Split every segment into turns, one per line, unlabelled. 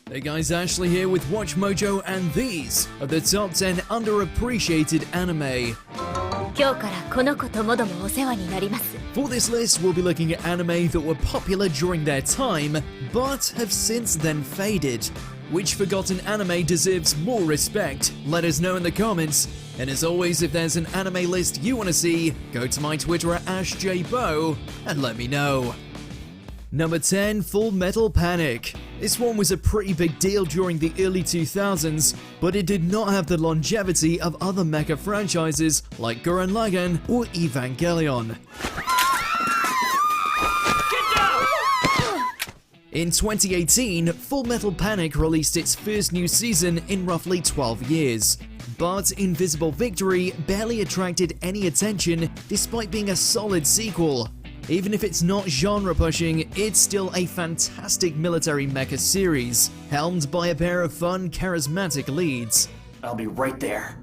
Hey guys, Ashley here with Watch Mojo, and these are the top 10 underappreciated anime. For this list, we'll be looking at anime that were popular during their time, but have since then faded. Which forgotten anime deserves more respect? Let us know in the comments. And as always, if there's an anime list you want to see, go to my Twitter at AshJBo and let me know. Number 10, Full Metal Panic. This one was a pretty big deal during the early 2000s, but it did not have the longevity of other mecha franchises like Gurren Lagann or Evangelion. In 2018, Full Metal Panic released its first new season in roughly 12 years. But Invisible Victory barely attracted any attention despite being a solid sequel. Even if it's not genre-pushing, it's still a fantastic military mecha series, helmed by a pair of fun, charismatic leads.
I'll be right there.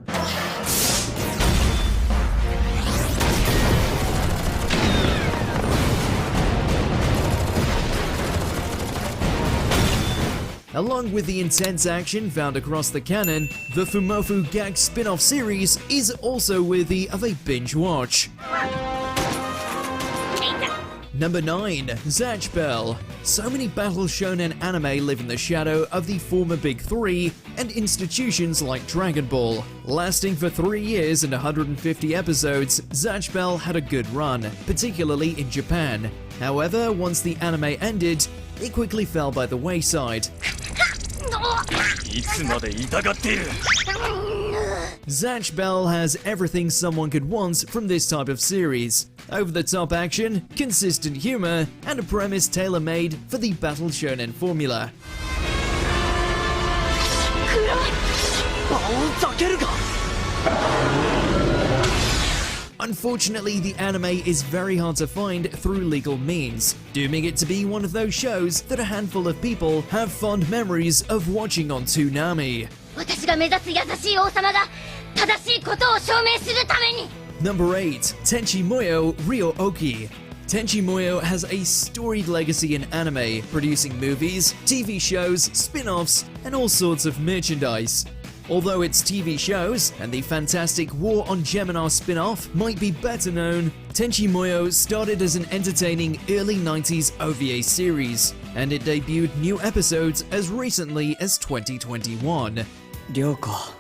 Along with the intense action found across the canon, the Fumofu Gag spin-off series is also worthy of a binge watch. Number 9, Zatch Bell. So many battle shonen anime live in the shadow of the former Big Three and institutions like Dragon Ball. Lasting for 3 years and 150 episodes, Zatch Bell had a good run, particularly in Japan. However, once the anime ended, it quickly fell by the wayside. Zatch Bell has everything someone could want from this type of series. Over-the-top action, consistent humor, and a premise tailor-made for the battle shonen formula. Unfortunately, the anime is very hard to find through legal means, dooming it to be one of those shows that a handful of people have fond memories of watching on Toonami. Number 8, Tenchi Muyo Ryo-Oki. Tenchi Muyo has a storied legacy in anime, producing movies, TV shows, spin-offs, and all sorts of merchandise. Although its TV shows and the fantastic War on Gemini spin-off might be better known, Tenchi Muyo started as an entertaining early 90s OVA series, and it debuted new episodes as recently as 2021.
Ryoko.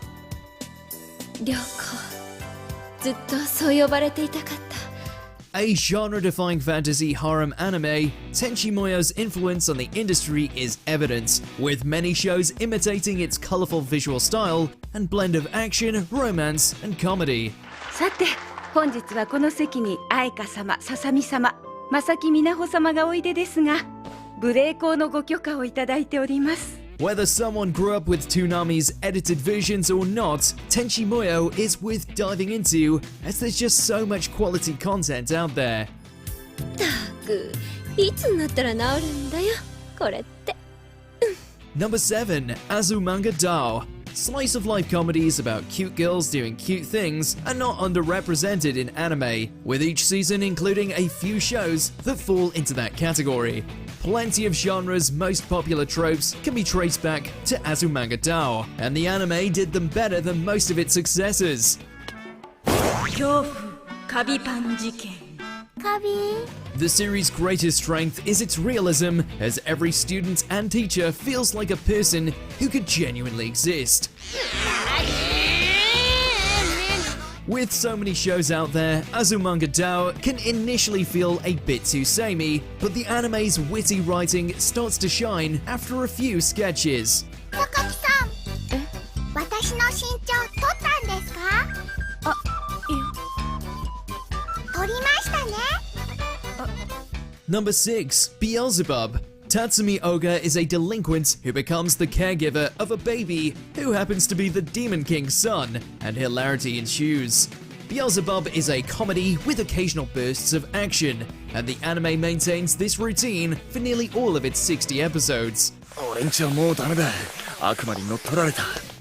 A genre-defying fantasy harem anime, Tenchi Muyo's influence on the industry is evident, with many shows imitating its colorful visual style and blend of action, romance, and comedy.
さて、本日はこの席に愛花様、ささみ様、正木みなほ様がおいでですが、無礼講のご許可をいただいております。
Whether someone grew up with Toonami's edited versions or not, Tenchi Muyo is worth diving into, as there's just so much quality content out there. Number 7, Azumanga Daioh. Slice of life comedies about cute girls doing cute things are not underrepresented in anime, with each season including a few shows that fall into that category. Plenty of genres' most popular tropes can be traced back to Azumanga Daioh, and the anime did them better than most of its successors. The series' greatest strength is its realism, as every student and teacher feels like a person who could genuinely exist. With so many shows out there, Azumanga Daioh can initially feel a bit too samey, but the anime's witty writing starts to shine after a few sketches. Number 6, Beelzebub. Tatsumi Oga is a delinquent who becomes the caregiver of a baby who happens to be the Demon King's son, and hilarity ensues. Beelzebub is a comedy with occasional bursts of action, and the anime maintains this routine for nearly all of its 60 episodes.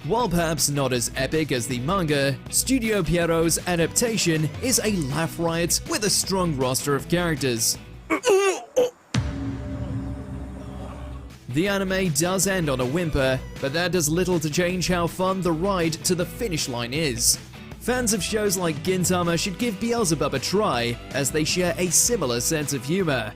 While perhaps not as epic as the manga, Studio Pierrot's adaptation is a laugh riot with a strong roster of characters. The anime does end on a whimper, but that does little to change how fun the ride to the finish line is. Fans of shows like Gintama should give Beelzebub a try, as they share a similar sense of humor.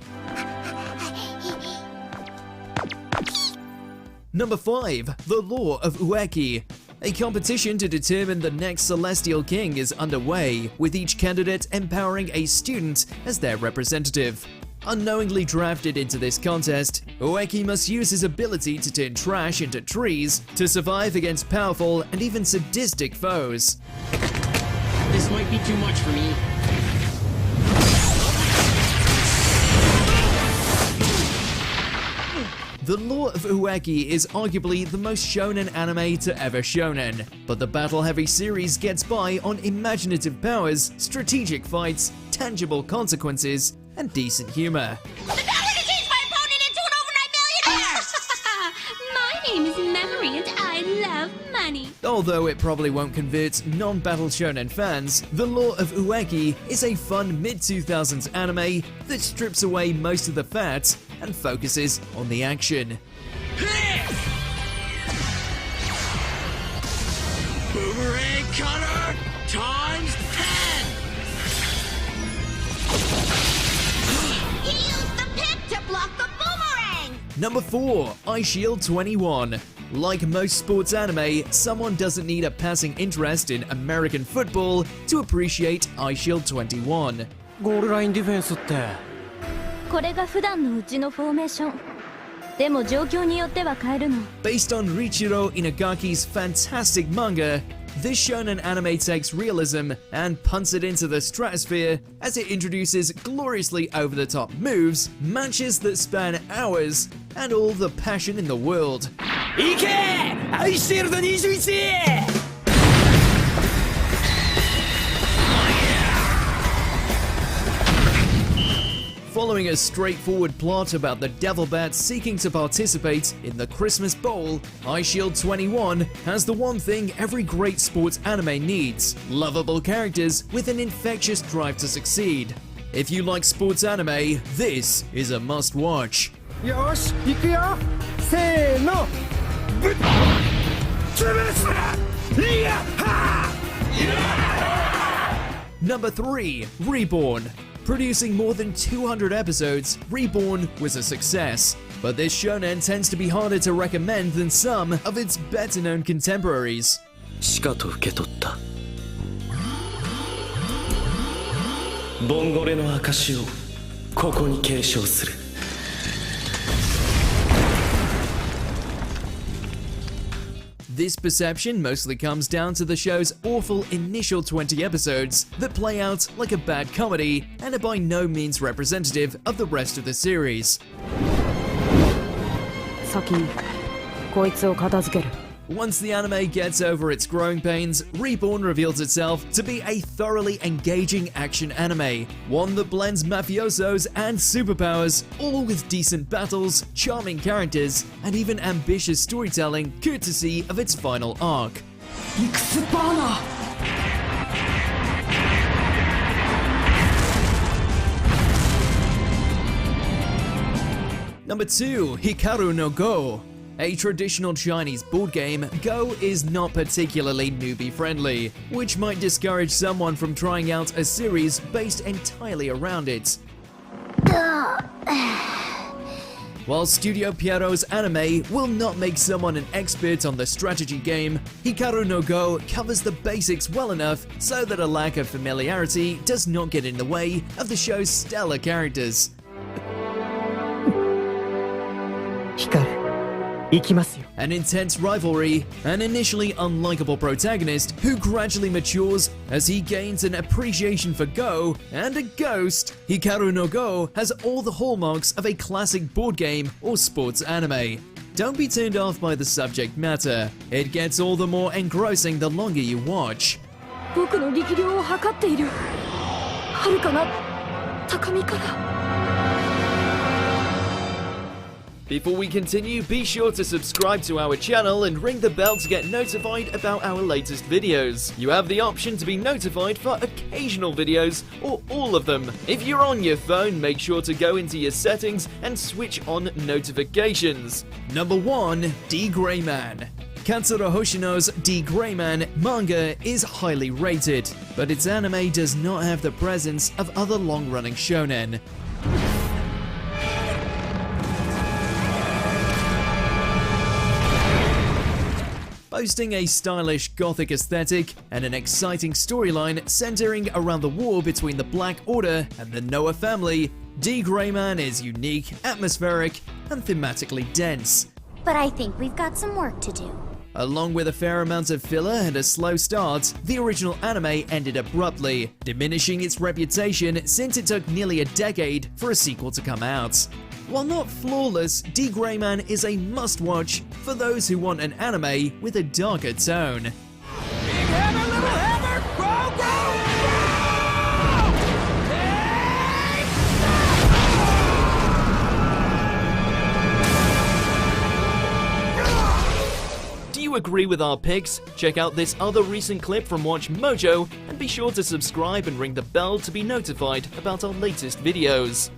Number 5. The Law of Ueki. A competition to determine the next Celestial King is underway, with each candidate empowering a student as their representative. Unknowingly drafted into this contest, Ueki must use his ability to turn trash into trees to survive against powerful and even sadistic foes.
This might be too much for me.
The Law of Ueki is arguably the most shonen anime to ever shonen, but the battle-heavy series gets by on imaginative powers, strategic fights, tangible consequences, and decent humor.
The power to change my opponent into an overnight millionaire! My name is Memory and I love money.
Although it probably won't convert non-battle shonen fans, The Law of Ueki is a fun mid-2000s anime that strips away most of the fat and focuses on the action.
Boomerang cutter times 10!
He used the pip to block the boomerang!
Number 4. Eyeshield 21. Like most sports anime, someone doesn't need a passing interest in American football to appreciate Eyeshield 21.
ゴールラインディフェンスって。
これが普段のうちのフォーメーション。でも状況によっては変えるの。
Based on Richiro Inagaki's fantastic manga, this shonen anime takes realism and punts it into the stratosphere as it introduces gloriously over-the-top moves, matches that span hours, and all the passion in the world.
いけ！アイシールド21！
Following a straightforward plot about the Devil Bat seeking to participate in the Christmas Bowl, Eyeshield 21 has the one thing every great sports anime needs: lovable characters with an infectious drive to succeed. If you like sports anime, this is a must-watch.
よし行くよせーのぶっ潰すいやは
Number 3. Reborn. Producing more than 200 episodes, Reborn was a success, but this shonen tends to be harder to recommend than some of its better-known contemporaries.
しかと受け取ったボンゴレの証をここに継承する
This perception mostly comes down to the show's awful initial 20 episodes that play out like a bad comedy and are by no means representative of the rest of the series.
先にこいつを片付ける
Once the anime gets over its growing pains, Reborn reveals itself to be a thoroughly engaging action anime, one that blends mafiosos and superpowers, all with decent battles, charming characters, and even ambitious storytelling courtesy of its final arc.
いくつバーナー
Number 2. Hikaru no Go. A traditional Chinese board game, Go is not particularly newbie-friendly, which might discourage someone from trying out a series based entirely around it. While Studio Pierrot's anime will not make someone an expert on the strategy game, Hikaru no Go covers the basics well enough so that a lack of familiarity does not get in the way of the show's stellar characters.
光る行きますよ
An intense rivalry, an initially unlikable protagonist who gradually matures as he gains an appreciation for Go, and a ghost, Hikaru no Go has all the hallmarks of a classic board game or sports anime. Don't be turned off by the subject matter. It gets all the more engrossing the longer you watch.
僕の力量を測っている遥かな高みから
Before we continue, be sure to subscribe to our channel and ring the bell to get notified about our latest videos. You have the option to be notified for occasional videos or all of them. If you're on your phone, make sure to go into your settings and switch on notifications. Number 1. D. Greyman. Katsura Hoshino's D. Greyman manga is highly rated, but its anime does not have the presence of other long-running shonen. Boasting a stylish gothic aesthetic and an exciting storyline centering around the war between the Black Order and the Noah family, D. Greyman is unique, atmospheric, and thematically dense.
But I think we've got some work to do.
Along with a fair amount of filler and a slow start, the original anime ended abruptly, diminishing its reputation since it took nearly a decade for a sequel to come out. While not flawless, D. Greyman is a must-watch for those who want an anime with a darker tone.
Big hammer, little hammer, grow, grow, grow!
Do you agree with our picks? Check out this other recent clip from Watch Mojo and be sure to subscribe and ring the bell to be notified about our latest videos.